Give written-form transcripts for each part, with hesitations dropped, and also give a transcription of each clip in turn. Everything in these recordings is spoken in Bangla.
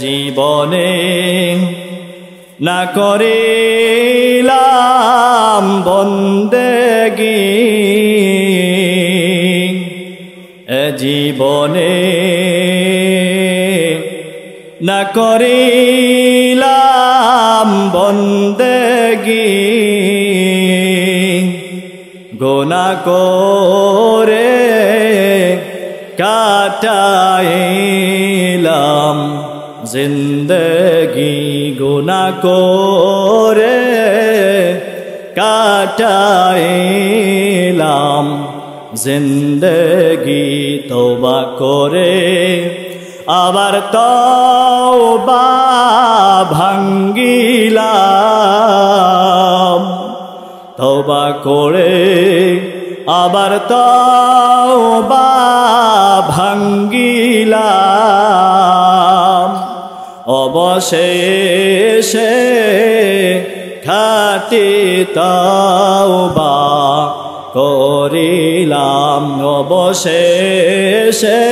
জীবনে না করিলাম বন্দেগি, জীবনে না করিলাম বন্দেগি, গুনাহ করে কাটাইলাম জিন্দগি, গুনাহ করে কাটাইলাম জিন্দগি। তওবা করে আবার তওবা ভাঙ্গিলাম, তওবা করে আবার তওবা ভাঙ্গিলাম, অবশেষে খাঁটি তওবা করিলাম, অবশেষে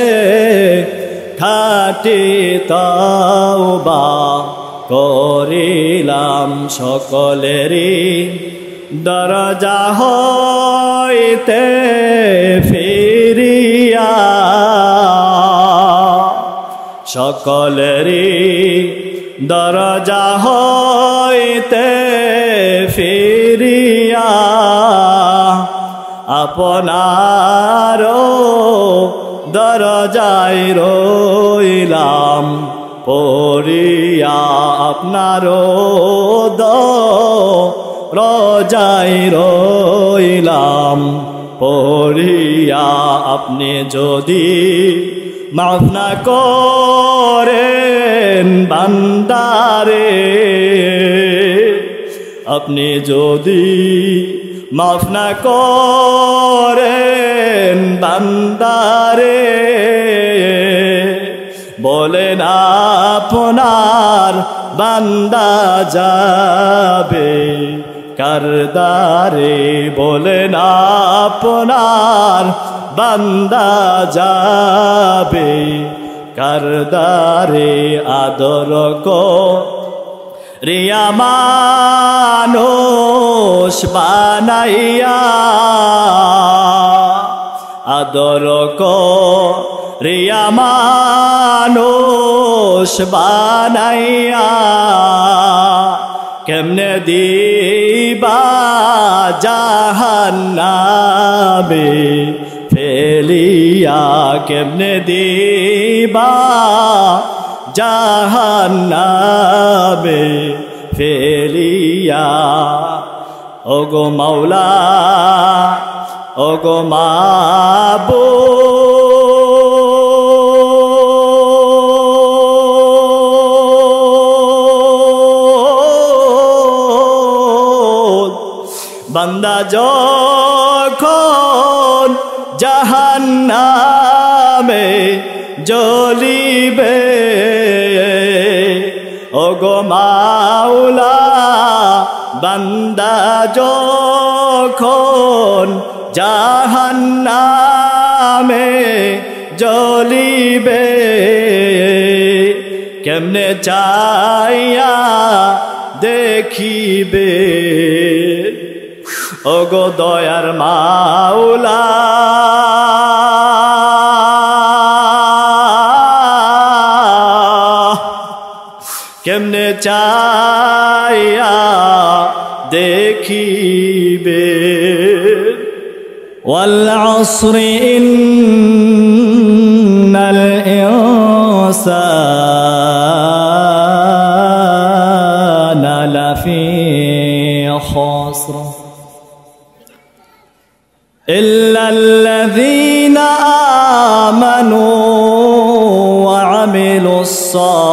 খাঁটি তওবা করিলাম। সকলেরই দরজা হইতে ফিরিয়া, সকলেরই দরজা হইতে ফিরিয়া, আপনার দরজায় রইলাম পড়িয়া, আপনার দরজায় রইলাম পড়িয়া। আপনি যদি মাফ না করেন বান্দারে, আপনি যদি মাফ না করেন বান্দারে, বলেন আপনার বান্দা যাবে কারদারে, বলেন আপনার বান্দা যাবে কারদারে। আদর রিয়া মানুষ বানাইয়া, আদর রিয়া মানুষ বানাইয়া, কেমনে দিবা জাহান্নামে ফেলিয়া, কেমনে দিবা জাহান্নামে ফেলিয়া। ওগো মাওলা ওগো মাবুদ, বান্দা যখন জাহান্নামে জ্বলিবে, ওগো মাওলা বান্দা যখন জাহান্নামে জ্বলিবে, কেমনে চাইয়া দেখিবে, ওগো দয়ার মাওলা কেমনে চাইয়া দেখিবে। ওয়াল আসরি ইন্নাল ইনসানা লাফি খুসর ইল্লাল্লাযীনা আমানু ওয়া আমিলুস সালিহাত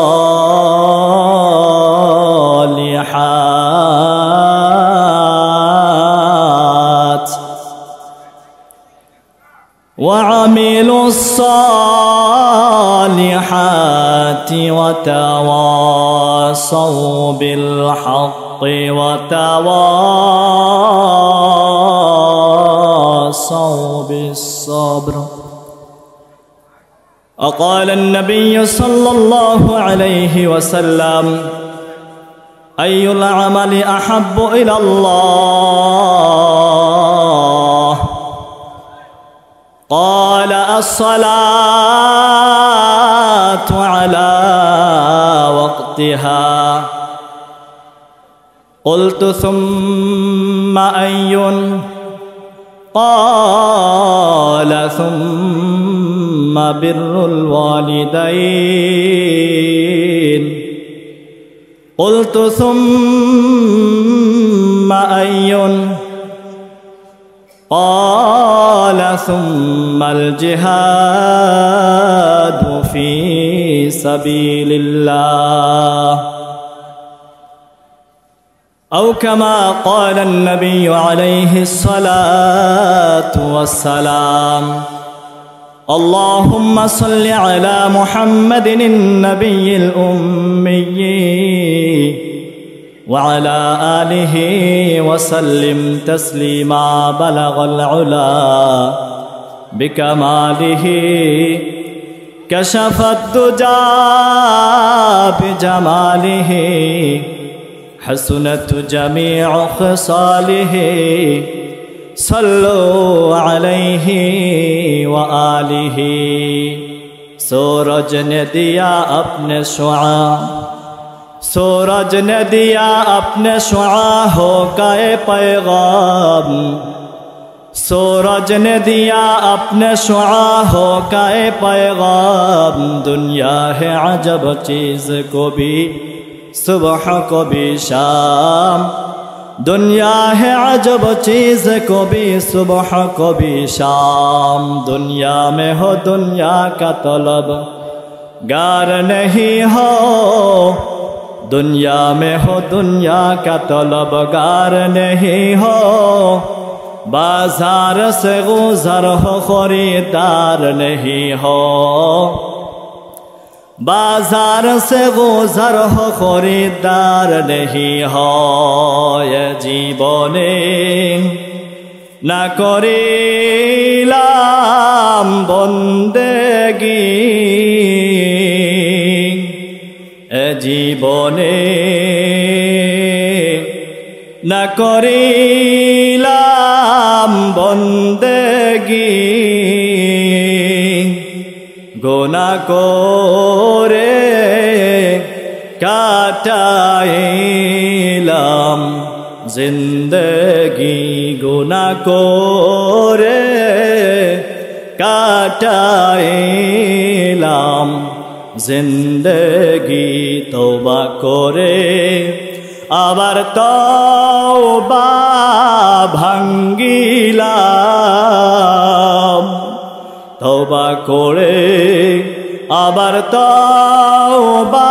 وعملوا الصالحات وتواصوا بالحق وتواصوا بالصبر وقال النبي صلى الله عليه وسلم أي العمل أحب إلى الله؟ قال الصلاة على وقتها. قلت ثم أي؟ قال ثم بر الوالدين. قلت ثم أي؟ قال ثم الجهاد في سبيل الله، أو كما قال النبي عليه الصلاة والسلام. اللهم صل على محمد النبي الأمي وعلى آله وسلم تسليما. بلغ العلا بكماله، كشف الدجى بجماله، حسنت جميع خصاله. صلوا عليه وآله. सूरज ने दिया अपने शुआ, सूरज ने दिया अपने शुआ हो गए पैगाम। सूरज ने दिया अपने शुआ हो गए पैगाम। दुनिया है अजब चीज़ को भी सुबह को भी शाम। दुनिया है अजब चीज़ को भी सुबह को भी शाम। दुनिया में हो दुनिया का तलब गार नहीं हो, दुनिया में हो दुनिया का तलब गार नहीं हो। बाजार से गुजर हो खरीदार नहीं हो, बाजार से गुजर हो खरीदार नहीं हो। ये जीवने न करिलाम बंदेगी, ए जीवने न करिलाम बंदेगी। गुना करे काटाइलाम जिंदगी, गुना करे काटाइलाम जिंदगी। तौबा करे आবার तौबा भांगिलाम। तौबा करे आবার तौबा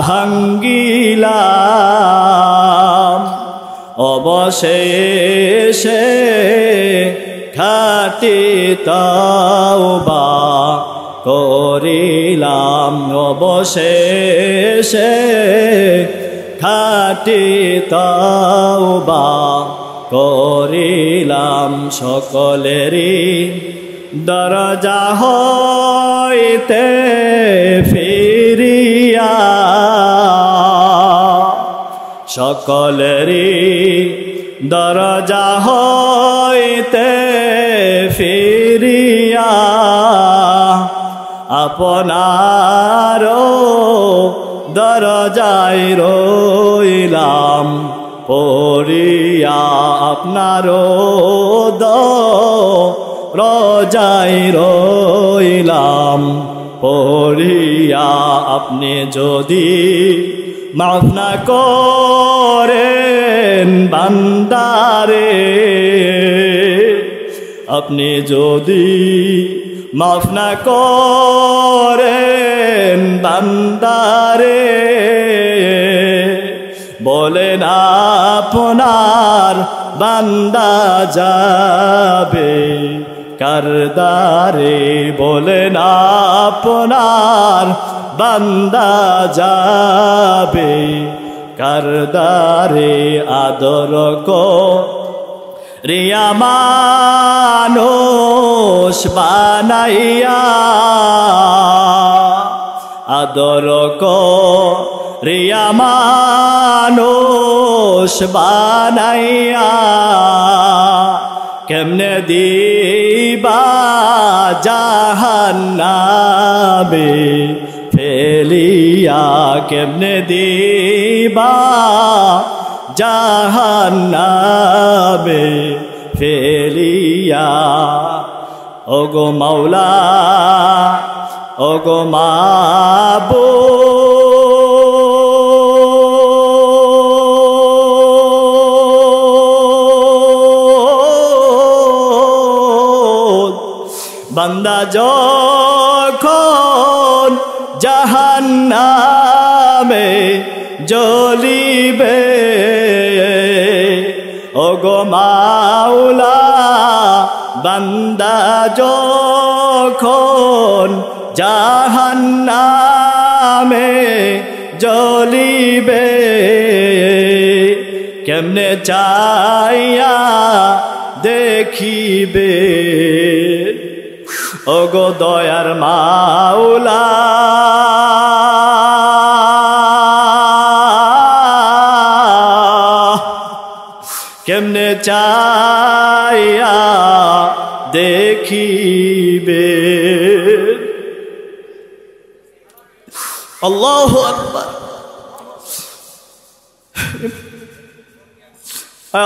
भांगिलाम। অবশেষে খাঁটি তওবা করিলাম। অবশেষে খাঁটি তওবা করিলাম। সকলেরই দরজা হইতে ফিরিয়া, সকলেরই দরজা হইতে ফিরিয়া আপনার দরজায় রইলাম পড়িয়া। আপনার দরজায় রইলাম পড়িয়া। আপনি যদি মাফ না করেন বান্দারে, আপনি যদি মাফ না করেন বান্দারে, বলেন আপনার বান্দা যাবে কারদারে। বলেন আপনার বান্দা যাবে কারদারে। আদর রিয়া মানুষ বানাইয়া আদর রিয়া মানুষ বানাইয়া কেমনে দিবা জাহান্নামে ফেলিয়া কেমনে দিবা জাহান্নামে ফেলিয়া ওগো মাওলা ওগো মাবুদ বান্দা যখন জাহান্নামে জ্বলিবে ওগো মাওলা বান্দা যখন জাহান্নামে জ্বলিবে কেমনে চাইয়া দেখিবে ওগো দয়ার মাওলা কেমনে চাইয়া দেখিবে আল্লাহু আকবার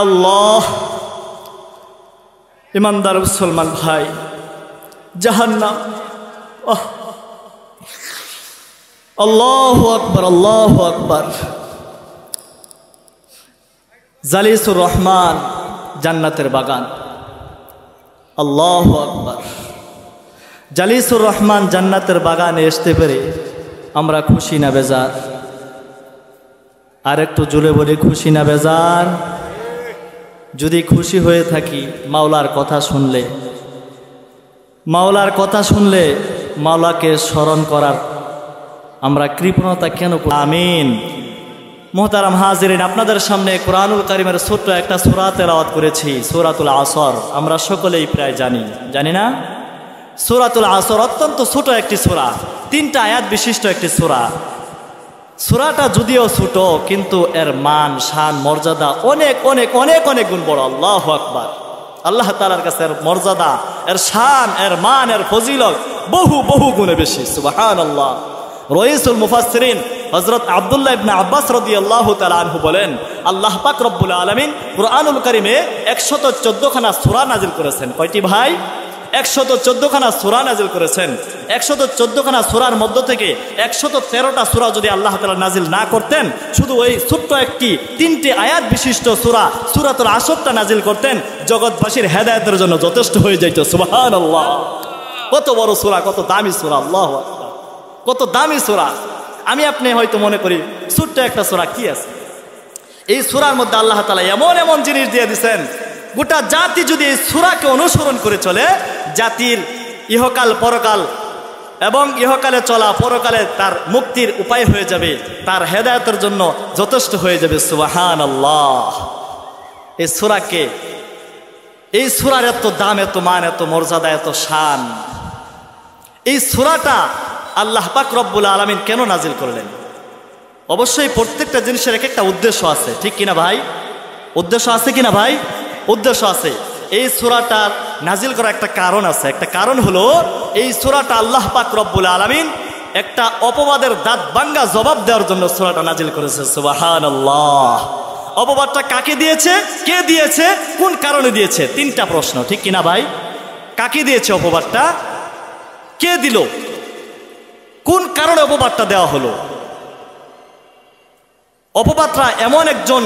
আল্লাহ ইমানদার মুসলমান ভাই জাহান্নাম আল্লাহু আকবার আল্লাহু আকবার জালিসুর রহমান জান্নাতের বাগান আল্লাহু আকবার জালিসুর রহমান জান্নাতের বাগানে আসতে পেরে আমরা খুশি না বেজার আর একটু জুড়ে বলি খুশি না বেজার যদি খুশি হয়ে থাকি মাওলার কথা শুনলে মাওলাকে স্মরণ করার আমরা কৃপণতা কেন করি আমিন মুহতারাম হাজিরিন আপনাদের সামনে কোরআনুল কারীমের ছোট্ট একটা সূরা তেলাওয়াত করেছি সূরাতুল আসর আমরা সকলেই প্রায় জানি না সূরাতুল আসর অত্যন্ত ছোট একটি সূরা 3টা আয়াত বিশিষ্ট একটি সূরাটা যদিও ছোট কিন্তু এর মান শান মর্যাদা অনেক অনেক অনেক অনেক গুণ বড় আল্লাহু আকবার আল্লাহ তাআলার কাছে এর মর্যাদা এর শান এর মান এর ফজিলত বহু বহু গুণে বেশি সুবহানাল্লাহ রইসুল মুফাসসিরিন হযরত আব্দুল্লাহ ইবনে আব্বাস রাদিয়াল্লাহু তাআলা আনহু বলেন আল্লাহ পাক রব্বুল আলামিন কুরআনুল কারীমে 114 খানা সূরা নাযিল করেছেন কয়টি ভাই 114 খানা সূরা নাযিল করেছেন 114 খানা সূরার মধ্য থেকে 113টা সূরা যদি আল্লাহ তাআলা নাযিল না করতেন শুধু ওই ছোট্ট একটি 3টি আয়াত বিশিষ্ট সূরাতুল আসরটা নাযিল করতেন জগৎবাসীর হেদায়েতের জন্য যথেষ্ট হয়ে যেত সুবহানাল্লাহ কত বড় সূরা কত দামি সূরা আল্লাহু আকবার কত দামি সূরা আমি আপনি হয়তো মনে করি ছোট্ট একটা সূরা কি আছে এই সূরার মধ্যে আল্লাহ তাআলা এমন এমন জিনিস দিয়ে দিয়েছেন গোটা জাতি যদি এই সূরাকে অনুসরণ করে চলে জাতির ইহকাল পরকাল এবং ইহকালে চলা পরকালে তার মুক্তির উপায় হয়ে যাবে তার হেদায়েতের জন্য যথেষ্ট হয়ে যাবে সুবহানাল্লাহ এই সূরার এত দাম এত মান এত মর্যাদা এত শান এই সূরাটা আল্লাহ পাক রব্বুল আলামিন কেন নাজিল করলেন অবশ্যই প্রত্যেকটা জিনিসের এক একটা উদ্দেশ্য আছে ঠিক কিনা ভাই উদ্দেশ্য আছে কিনা ভাই উদ্দেশ্য আছে এই সূরাটার নাজিল করার একটা কারণ আছে একটা কারণ হলো এই সূরাটা আল্লাহ পাক রব্বুল আলামিন একটা অপবাদের দাঁত ভাঙা জবাব দেওয়ার জন্য সূরাটা নাজিল করেছে সুবহানাল্লাহ অপবাদটা কাকে দিয়েছে কে দিয়েছে কোন কারণে দিয়েছে 3টা প্রশ্ন ঠিক কিনা ভাই কাকে দিয়েছে অপবাদটা কে দিল কোন কারণে অপবাদটা দেওয়া হলো অপবাদটা এমন একজন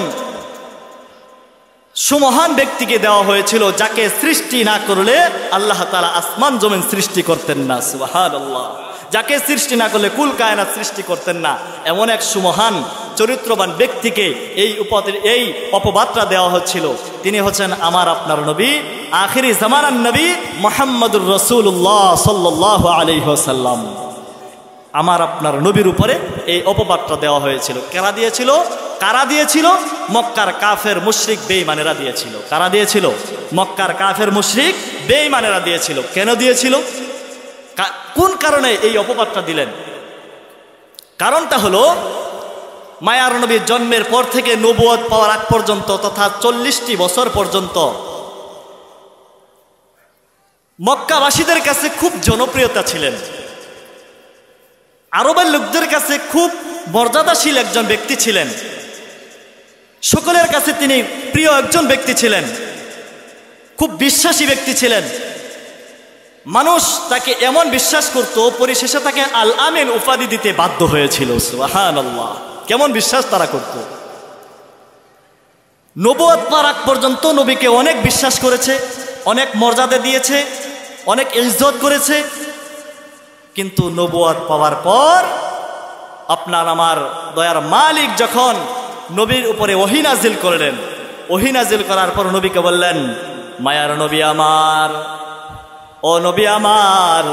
সুমহান ব্যক্তিকে দেওয়া হয়েছিল যাকে সৃষ্টি না করলে আল্লাহ তাআলা আসমান জমিন সৃষ্টি করতেন না সুবহানাল্লাহ যাকে সৃষ্টি না করলে কুল কায়নাত সৃষ্টি করতেন না এমন এক সুমহান চরিত্রবান ব্যক্তিকে এই অপবাদটা দেওয়া হচ্ছিল তিনি হচ্ছেন আমার আপনার নবী আখিরি জামানার নবী মুহাম্মদুর রাসূলুল্লাহ সাল্লাল্লাহু আলাইহি ওয়াসাল্লাম আমার আপনার নবীর উপরে এই অপবাদটা দেওয়া হয়েছিল কেন দিয়েছিল কারা দিয়েছিল? মক্কার কাফের মুশরিক বেঈমানেরা দিয়েছিল। কারা দিয়েছিল? মক্কার কাফের মুশরিক বেঈমানেরা দিয়েছিল। কেন দিয়েছিল? কোন কারণে এই অপবাদটা দিলেন? কারণটা হলো মায়ার নবীর জন্মের পর থেকে নবুয়ত পাওয়ার আগ পর্যন্ত তথা 40টি বছর পর্যন্ত মক্কাবাসীদের কাছে খুব জনপ্রিয়তা ছিলেন। আরবের লোকদের কাছে খুব মর্যাদাশীল একজন ব্যক্তি ছিলেন। সকলের কাছে তিনি প্রিয় একজন ব্যক্তি ছিলেন, খুব বিশ্বাসী ব্যক্তি ছিলেন। মানুষ তাকে এমন বিশ্বাস করত, পরিশেষে তাকে আল আমিন উপাধি দিতে বাধ্য হয়েছিল। সুবহানাল্লাহ, কেমন বিশ্বাস তারা করত! নবুয়ত পাওয়ার আগ পর্যন্ত নবীকে অনেক বিশ্বাস করেছে, অনেক মর্যাদা দিয়েছে, অনেক ইজ্জত করেছে। কিন্তু নবুয়ত পাওয়ার পর আপনার আমার দয়ার মালিক যখন নবীর উপরে ওহী নাজিল করলেন, ওহী নাজিল করার পর নবীকে বললেন, মায়ার নবী আমার, ও নবী আমার,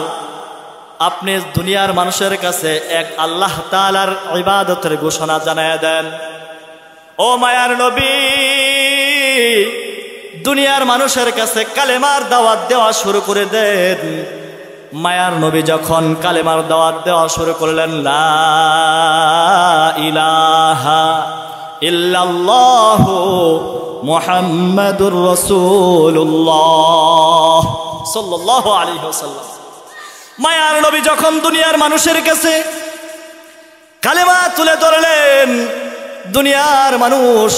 আপনি দুনিয়ার মানুষের কাছে এক আল্লাহ তাআলার ইবাদতের ঘোষণা জানায় দেন। ও মায়ার নবী, দুনিয়ার মানুষের কাছে কালেমার দাওয়াত দেওয়া শুরু করে দেন। মায়ার নবী যখন কালেমার দাওয়াত দেওয়া শুরু করলেন, লা ইলাহা ইল্লাল্লাহু মুহাম্মাদুর রাসূলুল্লাহ সাল্লাল্লাহু আলাইহি ওয়াসাল্লাম, মায়ার নবী যখন দুনিয়ার মানুষের কাছে কালেমা তুলে ধরলেন, দুনিয়ার মানুষ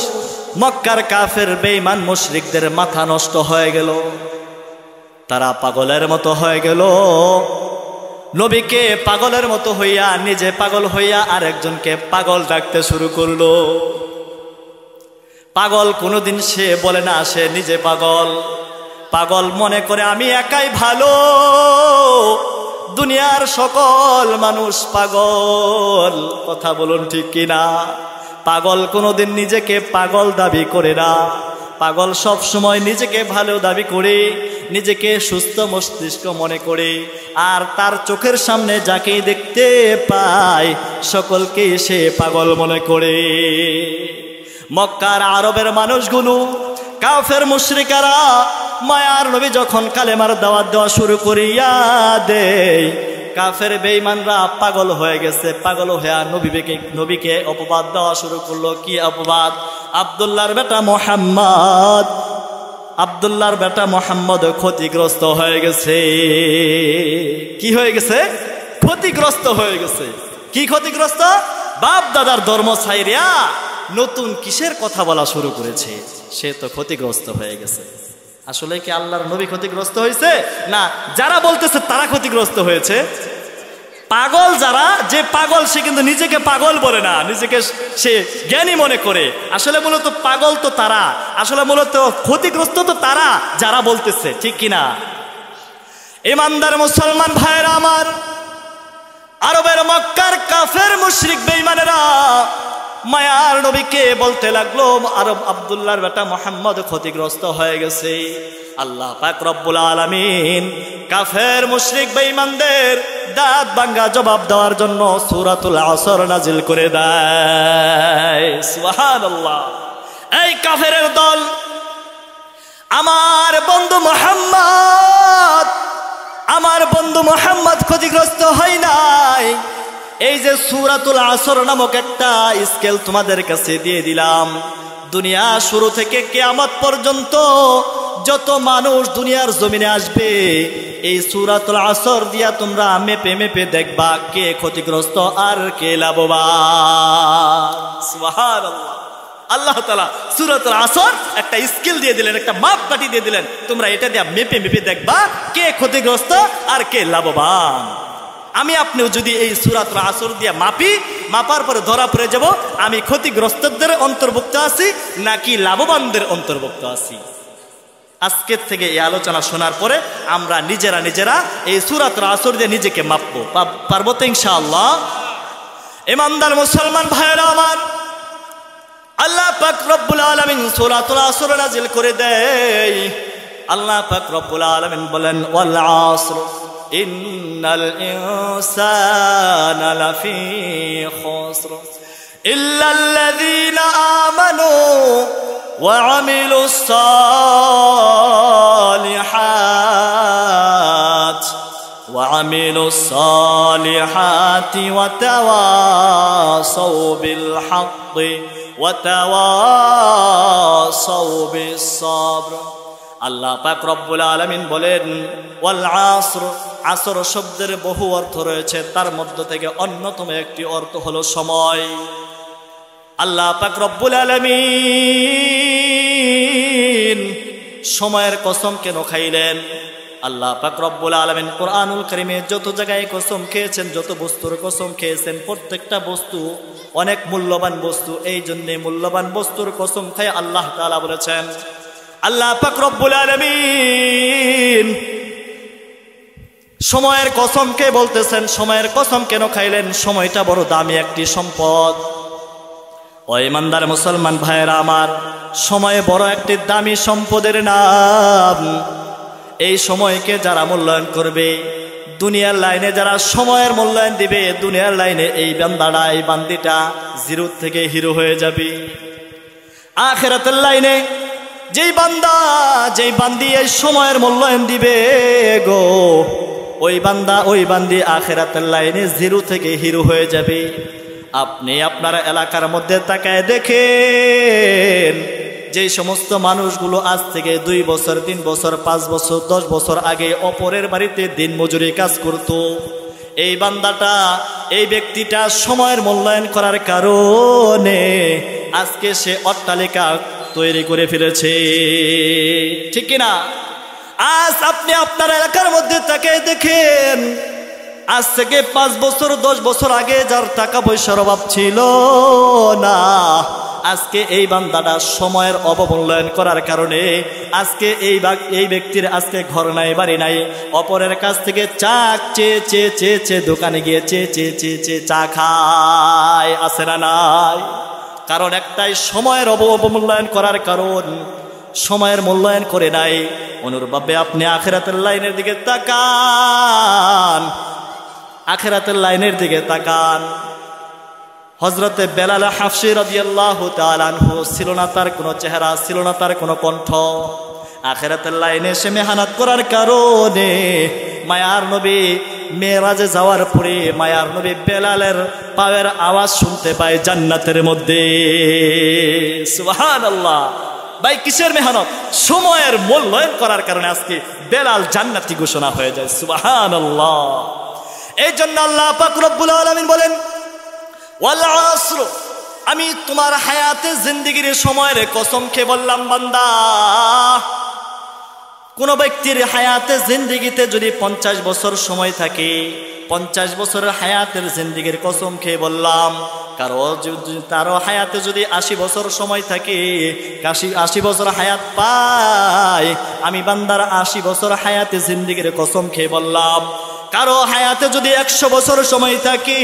মক্কার কাফের বেঈমান মুশরিকদের মাথা নষ্ট হয়ে গেল, তারা পাগলের মতো হয়ে গেল। নবীকে পাগলের মতো হইয়া, নিজে পাগল হইয়া আরেকজনকে পাগল ডাকতে শুরু করলো। পাগল কোনোদিন সে বলে না সে নিজে পাগল, পাগল মনে করে আমি একাই ভালো, দুনিয়ার সকল মানুষ পাগল। কথা বলুন ঠিক কিনা? পাগল কোনোদিন নিজেকে পাগল দাবি করে না। পাগল সব সময় নিজেকে ভালো দাবি করে, নিজেকে সুস্থ মস্তিষ্ক মনে করে, আর তার চোখের সামনে যাকে দেখতে পায় সকলকে সে পাগল মনে করে। মক্কার আরবের মানুষগুলো, কাফের মুশরিকারা মায়ার নবী যখন কালেমার দাওয়াত দেওয়া শুরু করিয়া দেয়, কাফের বেঈমানরা পাগল হয়ে গেছে। পাগল হয়ে নবীকে অপবাদ দেওয়া শুরু করলো। কি অপবাদ? আব্দুল্লাহর বেটা মুহাম্মদ, আব্দুল্লাহর বেটা মুহাম্মদ ক্ষতিগ্রস্ত হয়ে গেছে। কি হয়ে গেছে? ক্ষতিগ্রস্ত হয়ে গেছে। কি ক্ষতিগ্রস্ত? বাপ দাদার ধর্ম ছাইরিয়া নতুন কিসের কথা বলা শুরু করেছে, সে তো ক্ষতিগ্রস্ত হয়ে গেছে। আসলে কি আল্লাহর নবী ক্ষতিগ্রস্ত হয়েছে? না, যারা বলতেছে তারা ক্ষতিগ্রস্ত হয়েছে। পাগল যারা, যে পাগল সে কিন্তু নিজেকে পাগল বলে না, নিজেকে সে জ্ঞানী মনে করে। আসলে মূলত পাগল তো তারা, আসলে মূলত ক্ষতিগ্রস্ত তো তারা যারা বলতেছে, ঠিক কিনা? ইমানদার মুসলমান ভাইরা আমার, আরবের মক্কার কাফের মুশরিক বেঈমানেরা মায়ার নবীকে বলতে লাগলো, আরব আব্দুল্লাহর বেটা মুহাম্মদ ক্ষতিগ্রস্ত হয়ে গেছে। আল্লাহ পাক রব্বুল আলামিন কাফের মুশরিক বেঈমানদের দাঁত ভাঙা জবাব দেওয়ার জন্য সূরাতুল আসর নাজিল করে দেয়। সুবহানাল্লাহ। এই কাফেরের দল, আমার বন্ধু মুহাম্মদ ক্ষতিগ্রস্ত হয় নাই। এই যে সূরাতুল আসর নামক একটা স্কেল তোমাদের কাছে দিয়ে দিলাম, দুনিয়া শুরু থেকে কিয়ামত পর্যন্ত যত মানুষ দুনিয়ার জমিনে আসবে, এই সূরাতুল আসর দিয়া তোমরা মেপে মেপে দেখবা কে ক্ষতিগ্রস্ত আর কে লাভবান। সুবহানাল্লাহ। আল্লাহ তাআলা সূরাতুল আসর একটা স্কেল দিয়ে দিলেন, একটা মাপকাঠি দিয়ে দিলেন, তোমরা এটা দিয়ে মেপে মেপে দেখবা কে ক্ষতিগ্রস্ত আর কে লাভবান। আমি আপনিও যদি এই সূরাতুল আসর দিয়ে মাপি, মাপার পরে ধরা পড়ে যাব আমি ক্ষতিগ্রস্তদের অন্তর্ভুক্ত আছি নাকি লাভবানদের অন্তর্ভুক্ত আছি। আজকের থেকে এই আলোচনা শোনার পরে আমরা নিজেরা এই সূরাতুল আসর দিয়ে নিজেকে মাপবো, পারবো তো ইনশাআল্লাহ। ইমানদার মুসলমান ভাইরা আমার, আল্লাহ পাক রব্বুল আলামিন সূরাতুল আসর নাজিল করে দেয়। আল্লাহ পাক রব্বুল আলামিন বলেন, ওয়াল আসর ইন্নাল ইনসানা লাফি খুসর ইল্লাল্লাযীনা آمنوا وعملوا الصالحات وتواصوا بالحق وتواصوا بالصبر আল্লাহ পাক রব্বুল আলামিন বলেন ওয়াল আসর আসর শব্দের বহু অর্থ রয়েছে তার মধ্য থেকে অন্যতম একটি অর্থ হলো সময় আল্লাহ পাক রব্বুল আলামিন সময়ের কসম কেন খাইলেন আল্লাহ পাক রব্বুল আলামিন কোরআনুল কারীমে যত জায়গায় কসম খেয়েছেন যত বস্তুর কসম খেয়েছেন প্রত্যেকটা বস্তু অনেক মূল্যবান বস্তু এই জন্য মূল্যবান বস্তুর কসম খায় আল্লাহ তাআলা বলেছেন আল্লাহ পাক রব্বুল আলামিন সময়ের কসমকে বলতেছেন সময়ের কসম কেন খাইলেন সময়টা বড় দামি একটি সম্পদ ও ইমানদার মুসলমান ভাইয়েরা আমার সময় বড় একটি দামি সম্পদের নাম এই সময়কে যারা মূল্যায়ন করবে দুনিয়ার লাইনে যারা সময়ের মূল্যায়ন দিবে দুনিয়ার লাইনে এই বান্দাটা এই বান্দিটা জিরো থেকে হিরো হয়ে যাবে আখিরাতের লাইনে যেই বান্দা যেই বান্দি এই সময়ের মূল্যায়ন দিবে গো ওই বান্দা ওই বান্দি আখিরাতের লাইনে জিরো থেকে হিরো হয়ে যাবে আপনি আপনার এলাকার মধ্যে তাকায় দেখেন যেই সমস্ত মানুষগুলো আজ থেকে 2 বছর 3 বছর 5 বছর 10 বছর আগে অপরের বাড়িতে দিন মজুরি কাজ করত এই বান্দাটা এই ব্যক্তিটা সময়ের মূল্যায়ন করার কারণে আজকে সে অট্টালিকা তৈরি করে ফেলেছে ঠিক কি না আজ আপনি আপনার এলাকার মধ্যে তাকায় দেখেন আজ থেকে 5 বছর 10 বছর আগে যার টাকা পয়সার অভাব ছিল না আজকে এই বান্দাটা সময়ের অবমূল্যায়ন করার কারণে আজকে এই ব্যক্তির আজকে ঘর নাই বাড়ি নাই অপরের কাছ থেকে চা চেয়ে দোকানে গিয়ে চেয়ে চা খায় আছে না নাই কারণ একটাই সময়ের অবমূল্যায়ন করার কারণ সময়ের মূল্যায়ন করে নাই অনুরূপভাবে আপনি আখিরাতের লাইনের দিকে তাকান আখিরাতের লাইনের দিকে তাকান হযরতে বেলাল হাফসি রাদিয়াল্লাহু তাআলা আনহু ছিল না তার কোনো চেহারা ছিল না তার কোনো কণ্ঠ আখিরাতের লাইনে সে মেহনত করার কারণে মায়ার নবী মেরাজে যাওয়ার পরে মায়ার নবী বেলালের পায়ের আওয়াজ শুনতে পায় জান্নাতের মধ্যে সুবহানাল্লাহ ভাই কিসের মেহনত সময়ের মূল্যায়ন করার কারণে আজকে বেলাল জান্নাতি ঘোষণা হয়ে যায় সুবহানাল্লাহ এই জন্য আল্লাহ পাক রব্বুল আলামিন বলেন ওয়াল আসর আমি তোমার হায়াতে জিন্দেগির সময়ের কসম খেয়ে বললাম বান্দা কোন ব্যক্তির হায়াতে জিন্দেগিতে যদি 50 বছর সময় থাকে 50 বছরের হায়াতের জিন্দেগির কসম খেয়ে বললাম তারও হায়াতে যদি 80 বছর সময় থাকে 80 বছর হায়াত পায় আমি বান্দার 80 বছর হায়াতে জিন্দেগির কসম খেয়ে বললাম কারো হায়াতে যদি 100 বছর সময় থাকে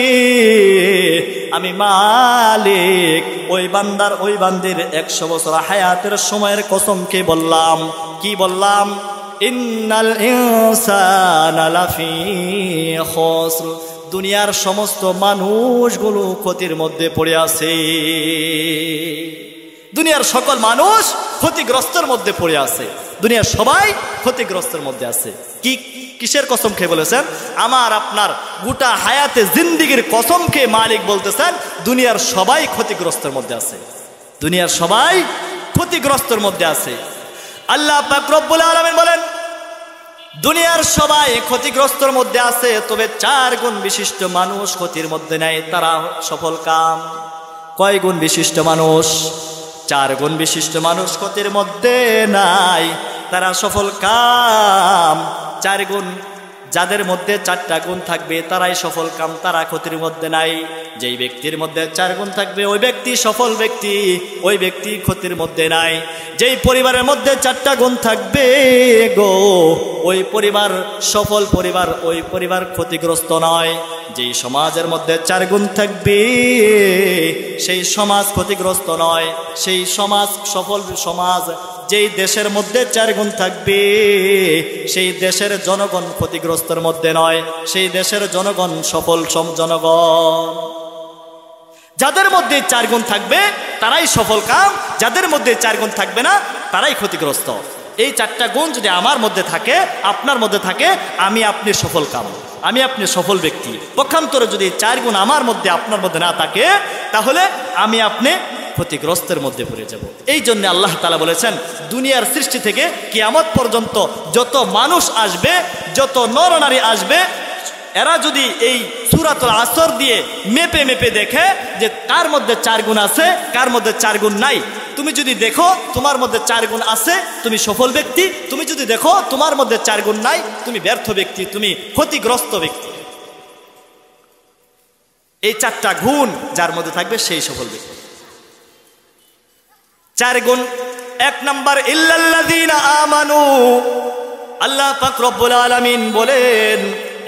আমি মালিক ওই বান্দার ওই বান্দির 100 বছর হায়াতের সময়ের কসম খেয়ে বললাম কি বললাম ইন্নাল ইনসানা লাফি খুসর দুনিয়ার সমস্ত মানুষগুলো ক্ষতির মধ্যে পড়ে আছে দুনিয়ার সকল মানুষ ক্ষতিগ্রস্তের মধ্যে পড়ে আছে দুনিয়ার সবাই ক্ষতিগ্রস্তের মধ্যে আছে কি কিসের কসম খেয়ে বলেছেন আমার আপনার গোটা হায়াতে জিন্দেগির কসম খেয়ে মালিক বলতেছেন দুনিয়ার সবাই ক্ষতিগ্রস্তের মধ্যে আছে দুনিয়ার সবাই ক্ষতিগ্রস্তের মধ্যে আছে আল্লাহ পাক রব্বুল আলামিন বলেন দুনিয়ার সবাই ক্ষতিগ্রস্তের মধ্যে আছে তবে 4 গুণ বিশিষ্ট মানুষ ক্ষতির মধ্যে নাই তারা সফল কাম কয় গুণ বিশিষ্ট মানুষ 4 গুণ বিশিষ্ট মানুষ ক্ষতির মধ্যে নাই তারা সফল কাম 4 গুণ যাদের মধ্যে 4টা গুণ থাকবে তারাই সফল কাম তারা ক্ষতির মধ্যে নাই যেই ব্যক্তির মধ্যে 4 গুণ থাকবে ওই ব্যক্তি সফল ব্যক্তি ওই ব্যক্তি ক্ষতির মধ্যে নাই যেই পরিবারের মধ্যে 4টা গুণ থাকবে গো ওই পরিবার সফল পরিবার ওই পরিবার ক্ষতিগ্রস্ত নয় যেই সমাজের মধ্যে 4 গুণ থাকবে সেই সমাজ ক্ষতিগ্রস্ত নয় সেই সমাজ সফল সমাজ যেই দেশের মধ্যে 4 গুণ থাকবে সেই দেশের জনগণ ক্ষতিগ্রস্তের মধ্যে নয় সেই দেশের জনগণ সফল জনগণ যাদের মধ্যে 4 গুণ থাকবে তারাই সফল কাম, যাদের মধ্যে 4 গুণ থাকবে না তারাই ক্ষতিগ্রস্ত। এই 4টা গুণ যদি আমার মধ্যে থাকে, আপনার মধ্যে থাকে, আমি আপনি সফল কাম, আমি আপনি সফল ব্যক্তি। পক্ষান্তরে যদি 4 গুণ আমার মধ্যে আপনার মধ্যে না থাকে, তাহলে আমি আপনি ক্ষতিগ্রস্তের মধ্যে পড়ে যাব। এই জন্য আল্লাহ তাআলা বলেছেন, দুনিয়ার সৃষ্টি থেকে কিয়ামত পর্যন্ত যত মানুষ আসবে, যত নরনারী আসবে, এরা যদি এই সূরাতুল আসর দিয়ে মেপে মেপে দেখে যে কার মধ্যে 4 গুণ আছে, কার মধ্যে 4 গুণ নাই, তুমি যদি দেখো তোমার মধ্যে 4 গুণ আছে, তুমি সফল ব্যক্তি। তুমি যদি দেখো তোমার মধ্যে 4 গুণ নাই, তুমি ব্যর্থ ব্যক্তি, তুমি ক্ষতিগ্রস্ত ব্যক্তি। এই 4টা গুণ যার মধ্যে থাকবে সেই সফল ব্যক্তি। 4 গুণ। 1 নাম্বার, ইল্লাল্লাযীনা আমানু। আল্লাহ পাক রব্বুল আলামিন বলেন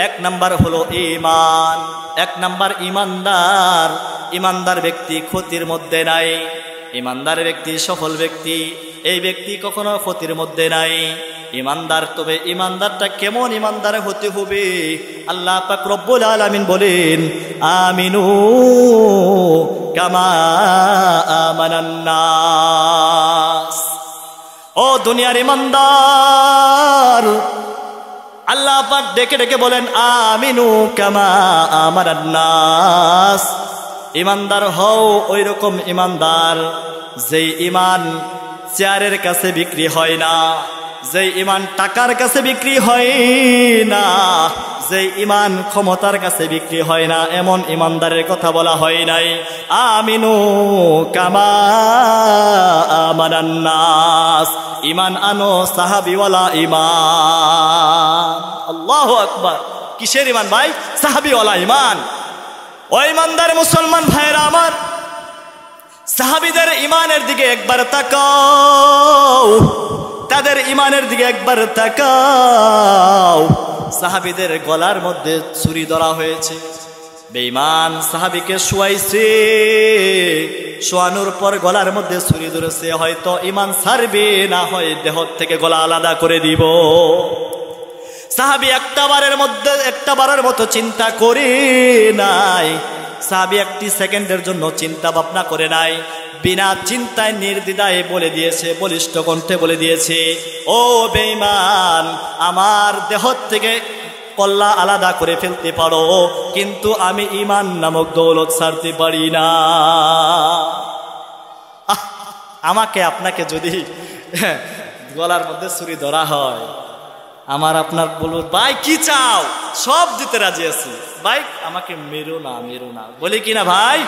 1 নাম্বার হলো ঈমান। 1 নাম্বার ঈমানদার। ঈমানদার ব্যক্তি ক্ষতির মধ্যে নাই, ঈমানদার ব্যক্তি সফল ব্যক্তি। এই ব্যক্তি কখনো ক্ষতির মধ্যে নাই, ঈমানদার। তবে ঈমানদারটা কেমন ঈমানদার হতে হবে? আল্লাহ পাক রব্বুল আলামিন বলেন, আমিনু কামা আমানান নাস। ও দুনিয়ার ঈমানদার, আল্লাহ পাক ডেকে ডেকে বলেন, আমিনু কামা আমানান নাস। ঈমানদার হও ওই রকম ঈমানদার যেই ঈমান চেয়ারের কাছে বিক্রি হয় না, যেই ঈমান টাকার কাছে বিক্রি হয় না, যেই ঈমান ক্ষমতার কাছে বিক্রি হয় না, এমন ঈমানদারের কথা বলা হয় নাই। আমিনু কামা আমানান নাস। ঈমান আনো সাহাবীওয়ালা ঈমান। আল্লাহু আকবার। কিসের ঈমান ভাই? সাহাবীওয়ালা ঈমান। ও ঈমানদার মুসলমান ভাইরা আমার, সাহাবীদের ঈমানের দিকে একবার তাকাও, তাদের ঈমানের দিকে একবার তাকাও। সাহাবীদের গলার মধ্যে ছুরি ধরা হয়েছে, বেঈমান সাহাবীকে শোয়াইছে, শোয়ানোর পর গলার মধ্যে ছুরি ধরেছে। হয়তো ঈমান ছাড়বে, না হয় দেহ থেকে গলা আলাদা করে দিব। সাহাবী একটাবারের মতো চিন্তা করে নাই, সাহাবী একটি সেকেন্ডের জন্য চিন্তা ভাবনা করে নাই, বিনা চিন্তায় নির্দ্বিধায় বলে দিয়েছে, বলিষ্ঠ কণ্ঠে বলে দিয়েছে, ও বেঈমান, আমার দেহ থেকে কল্লা আলাদা করে ফেলতে পারো, কিন্তু আমি ঈমান নামক দৌলত ছাড়তে পারি না। আমাকে আপনাকে যদি গলার মধ্যে ছুরি ধরা হয়, আমার আপনার বলবো, ভাই কি চাও? সব দিতে রাজি আছি, ভাই আমাকে মেরো না, মেরো না, বলি কিনা ভাই?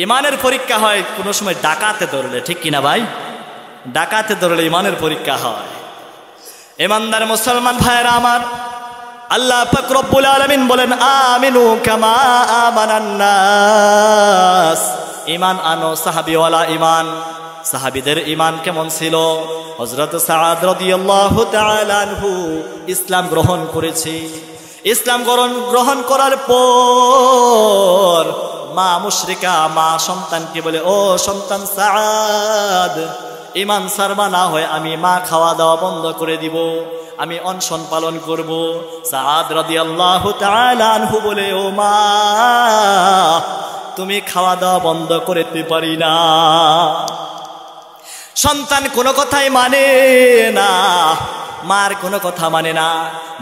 ঈমানের পরীক্ষা হয় কোনো সময় ডাকাতে ধরলে, ঠিক কিনা ভাই? ডাকাতে ধরলে ঈমানের পরীক্ষা হয়। ঈমানদার মুসলমান ভাইরা আমার, আল্লাহ পাক রব্বুল আলামিন বলেন, আমিনু কামা আমানান নাস। ঈমান আনো সাহাবীওয়ালা ঈমান। সাহাবীদের ঈমান কেমন ছিল? হযরত সাআদ রাদিয়াল্লাহু তাআলা আনহু ইসলাম গ্রহণ করেছে। ইসলাম গ্রহণ করার পর মা মুশরিকা, মা সন্তানকে বলে, ও সন্তান সাআদ, ঈমান ছাড়বা না হয় আমি মা খাওয়া দাওয়া বন্ধ করে দিব, আমি অনশন পালন করব। সাআদ রাদিয়াল্লাহু তাআলা আনহু বলে, ও মা, তুমি খাওয়া দাওয়া বন্ধ করতে পারি না। সন্তান কোনো কথাই মানে না, মার কোনো কথা মানে না।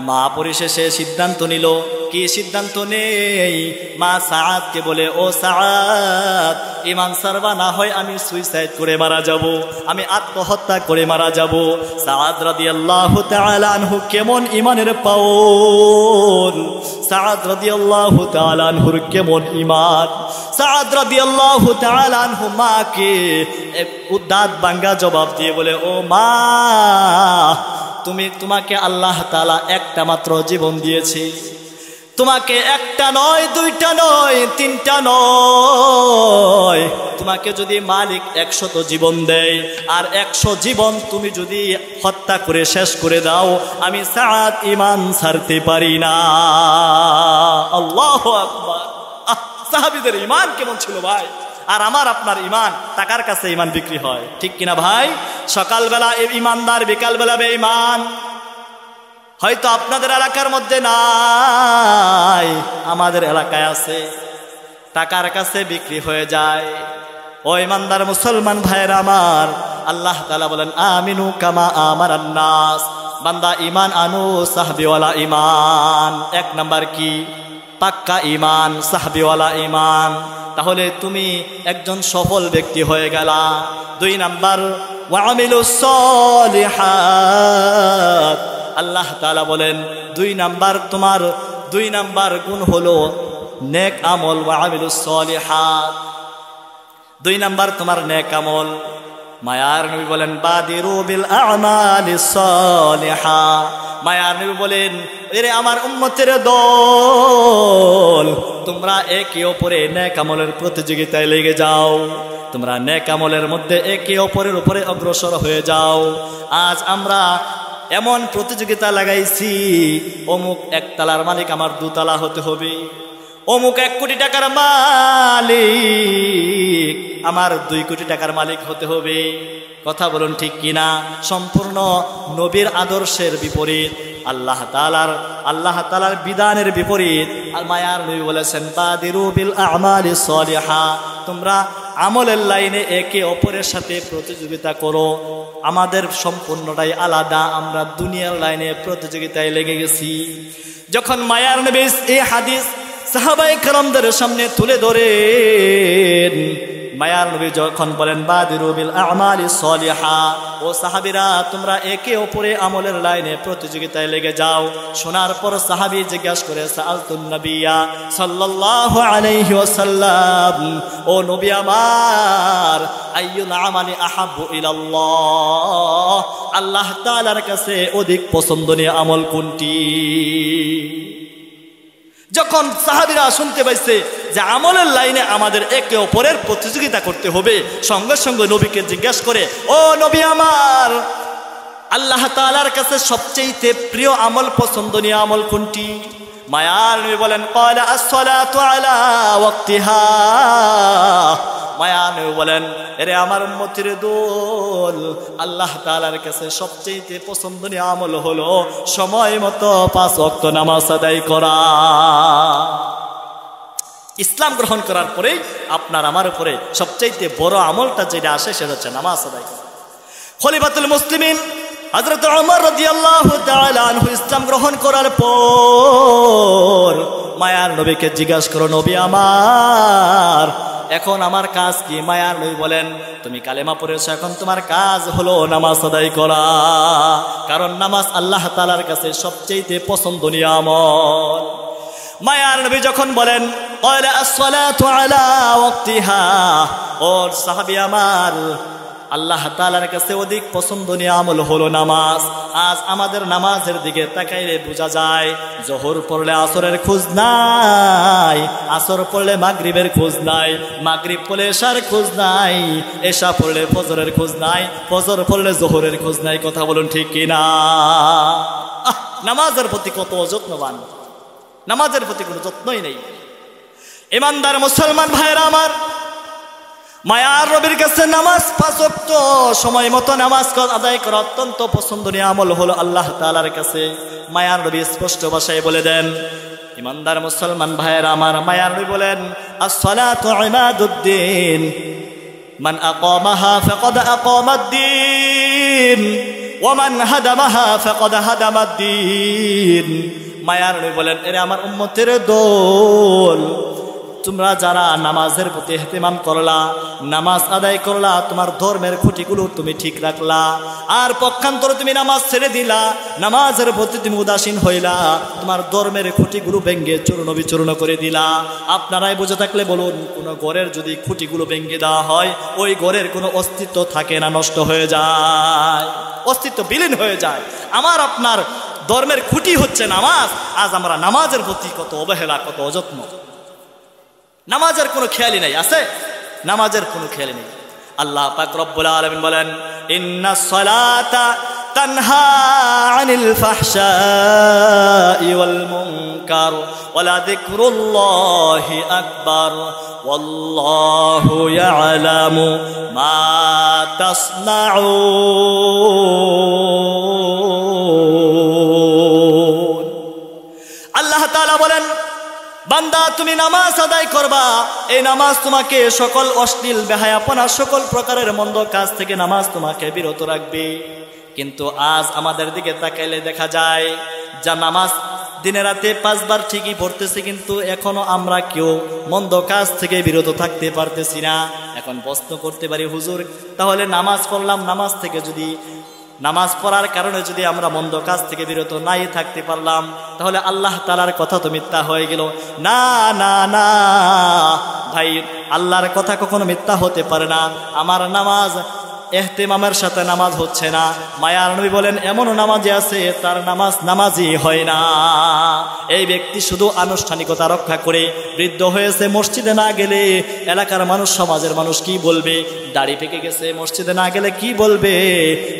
মা পরিশেষে সিদ্ধান্ত নিল। কি সিদ্ধান্ত নেই? মা সাআদকে বলে, ও সাআদ, ঈমান ছাড়বা না হয় আমি সুইসাইড করে মারা যাব, আমি আত্মহত্যা করে মারা যাব। সাআদ রাদিয়াল্লাহু তাআলা আনহু কেমন ঈমানের পাওয়ার! সাআদ রাদিয়াল্লাহু তাআলা আনহুর কেমন ঈমান! সাআদ রাদিয়াল্লাহু তাআলা আনহু মাকে দাঁত ভাঙা জবাব দিয়ে বলে, ও মা, তোমাকে আল্লাহ তাআলা একটা মাত্র জীবন দিয়েছে, তোমাকে একটা নয়, দুইটা নয়, তিনটা নয়, তোমাকে যদি মালিক 100 জীবন দেয় আর 100 জীবন তুমি যদি হত্যা করে শেষ করে দাও, আমি সাআদ ঈমান ছাড়তে পারি না। আল্লাহু আকবার। সাহাবীদের ঈমান কেমন ছিল ভাই! আর আমার আপনার ঈমান টাকার কাছে ঈমান বিক্রি হয়, ঠিক কিনা ভাই? সকালবেলা ঈমানদার, বিকালবেলা বেঈমান। হয়তো আপনাদের এলাকার মধ্যে নাই, আমাদের এলাকায় আছে। টাকার কাছে বিক্রি হয়ে যায়। ও ইমানদার মুসলমান ভাইয়েরা আমার, আল্লাহ তাআলা বলেন আমিনু কামা আমারান নাস, বান্দা ঈমান আনো সাহাবীওয়ালা ঈমান। এক নাম্বার কি? পাক্কা ঈমান, সাহাবীওয়ালা ঈমান। তাহলে তুমি একজন সফল ব্যক্তি হয়ে গেলা। 2 নাম্বার ওয়া আমিলুস সলিহাত, আল্লাহ তাআলা বলেন 2 নাম্বার তোমার 2 নাম্বার গুণ হলো নেক আমল। ওয়া আমিলুস সলিহাত, 2 নাম্বার তোমার নেক আমল। মায়ার নবী বলেন বাদিরু বিল আমালিস সলিহা, মায়ার নবী বলেন এরে আমার উম্মতের দল, তোমরা একে অপরে নেক আমলের প্রতিযোগিতায় লেগে যাও, তোমরা নেক আমলের মধ্যে একে অপরের উপরে অগ্রসর হয়ে যাও। আজ আমরা এমন প্রতিযোগিতা লাগাইছি, অমুক 1 তালার মালিক আমার 2 তালা হতে হবে, অমুক 1 কোটি টাকার মালিক আমার 2 কোটি টাকার মালিক হতে হবে। কথা বলুন ঠিক কিনা? সম্পূর্ণ নবীর আদর্শের বিপরীত, আল্লাহ তাআলার বিধানের বিপরীত। আর মায়ার নবী বলেছেন বাদিরু বিল আমালিস সলিহা, তোমরা আমলের লাইনে একে অপরের সাথে প্রতিযোগিতা করো। আমাদের সম্পূর্ণটাই আলাদা, আমরা দুনিয়ার লাইনে প্রতিযোগিতায় লেগে গেছি। যখন মায়ার নবী এই হাদিস সাহাবায়ে কেরামদের সামনে তুলে ধরেন, মায়ার নবী যখন বলেন বাদিরু বিল আমালিস সলিহা, ও সাহাবীরা তোমরা একে অপরে আমলের লাইনে প্রতিযোগিতায় লেগে যাও। শোনার পর সাহাবী জিজ্ঞাসা করে সাআলতুন নবিয়্যা সাল্লাল্লাহু আলাইহি ওয়াসাল্লাম, ও নবী আমার আইয়ুল আমালি আহাব্বু ইলাল্লাহ, আল্লাহ তাআলার কাছে অধিক পছন্দনীয় আমল কোনটি? যখন সাহাবীরা শুনতে পাইছে যে আমলের লাইনে আমাদের একে অপরের প্রতিযোগিতা করতে হবে, সঙ্গে সঙ্গে নবীকে জিজ্ঞাসা করে ও নবী আমার, আল্লাহ তাআলার কাছে সবচেয়ে প্রিয় আমল, পছন্দনীয় আমল কোনটি? মায়ার নবী বলেন ক্বালা আস-সালাতু আলা ওয়াক্তিহা, মায়ার নবী বলেন এরে আমার উম্মতের দল, আল্লাহ তাআলার কাছে সবচেয়ে পছন্দনীয় আমল হলো সময় মতো 5 ওয়াক্ত নামাজ আদায় করা। ইসলাম গ্রহণ করার পরেই আপনার আমার উপরে সবচেয়ে বড় আমলটা যেটা আসে সেটা হচ্ছে নামাজ আদায় করা। খলিফাতুল মুসলিমিন হযরত ওমর রাদিয়াল্লাহু তাআলা আনহু ইসলাম গ্রহণ করার পর মায়ার নবীকে জিজ্ঞাসা করো নবী আমার, এখন আমার কাজ কি? মায়ার নবী বলেন তুমি কালেমা পড়েছো, এখন তোমার কাজ হলো নামাজ আদায় করা, কারণ নামাজ আল্লাহ তাআলার কাছে সবচেয়ে পছন্দনীয় আমল। মায়ার নবী যখন বলেন ক্বালা আস-সালাতু আলা ওয়াক্তিহা, ও সাহাবী আমার, আল্লাহ তাআলার কাছে অধিক পছন্দনীয় আমল হলো নামাজ। আজ আমাদের নামাজের দিকে তাকাইলে বোঝা যায় যোহর পড়লে আসরের খোঁজ নাই, আসর পড়লে মাগরিবের খোঁজ নাই, মাগরিব পড়লে এশার খোঁজ নাই, এশা পড়লে ফজরের খোঁজ নাই, ফজর পড়লে যোহরের খোঁজ নাই। কথা বলুন ঠিক কিনা? নামাজের প্রতি কত অযত্নবান, নামাজের প্রতি কোনো যত্নই নেই। ইমানদার মুসলমান ভাইরা আমার, মায়ার নবীর কাছে নামাজ 5 ওয়াক্ত সময় মতো নামাজ আদায় করা অত্যন্ত পছন্দনীয় আমল হলো আল্লাহ তাআলার কাছে। মায়ার নবী স্পষ্ট ভাষায় বলে দেন, ইমানদার মুসলমান ভাইয়েরা আমার, মায়ার নবী বলেন আস-সালাতু ইমাদুদ্দিন, মান আকামাহা ফাকাদ আকামাদ-দ্বীন ওয়া মান হাদামাহা ফাকাদ হাদামাদ-দ্বীন। মায়ার নবী বলেন এরে আমার উম্মতের দল, তোমরা যারা নামাজের প্রতি ইহতিমাম করলা, নামাজ আদায় করলা, তোমার ধর্মের খুঁটিগুলো তুমি ঠিক রাখলা, আর পক্ষান্তরে তুমি নামাজ ছেড়ে দিলা, নামাজের প্রতি তুমি উদাসীন হইলা, তোমার ধর্মের খুঁটিগুলো ভেঙ্গে চূর্ণ বিচূর্ণ করে দিলা। আপনারাই বুঝে থাকলে বলুন, কোন ঘরের যদি খুঁটিগুলো ভেঙ্গে দেওয়া হয়, ওই ঘরের কোনো অস্তিত্ব থাকে না, নষ্ট হয়ে যায়, অস্তিত্ব বিলীন হয়ে যায়। আমার আপনার ধর্মের খুঁটি হচ্ছে নামাজ। আজ আমরা নামাজের প্রতি কত অবহেলা, কত অযত্ন, নামাজের কোনো খেয়ালই নাই, আছে নামাজের কোনো খেয়ালই নেই। আল্লাহ পাক রব্বুল আলামিন বলেন ইন্নাস সালাতা তানহা আনিল ফাহশাই ওয়াল মুনকার ওয়ালা যিকরুল্লাহি আকবার ওয়াল্লাহু ইয়ালামু মা তাসনাউন। আল্লাহ তাআলা বলেন বান্দা তুমি নামাজ আদায় করবা, এই নামাজ তোমাকে সকল অশ্লীল বেহায়াপনা সকল প্রকারের মন্দ কাজ থেকে নামাজ তোমাকে বিরত রাখবে। কিন্তু আজ আমাদের দিকে তাকাইলে দেখা যায় যা নামাজ দিনে রাতে 5 বার ঠিকই পড়তেছি, কিন্তু এখনো আমরা কেউ মন্দ কাজ থেকে বিরত থাকতে পারতেছি না। এখন প্রশ্ন করতে পারি, হুজুর তাহলে নামাজ পড়লাম, নামাজ পড়ার কারণে যদি আমরা মন্দ কাজ থেকে বিরত নাই থাকতে পারলাম, তাহলে আল্লাহ তাআলার কথা তো মিথ্যা হয়ে গেল। না না না ভাই, আল্লাহর কথা কখনো মিথ্যা হতে পারে না। আমার নামাজ ইহতিমামের সাথে নামাজ হচ্ছে না। মায়ার নবী বলেন এমনও নামাজি আছে তার নামাজই হয় না। এই ব্যক্তি শুধু আনুষ্ঠানিকতা রক্ষা করে বৃদ্ধ হয়েছে, মসজিদে না গেলে এলাকার মানুষ সমাজের মানুষ কি বলবে, দাড়ি পেকে গেছে মসজিদে না গেলে কি বলবে,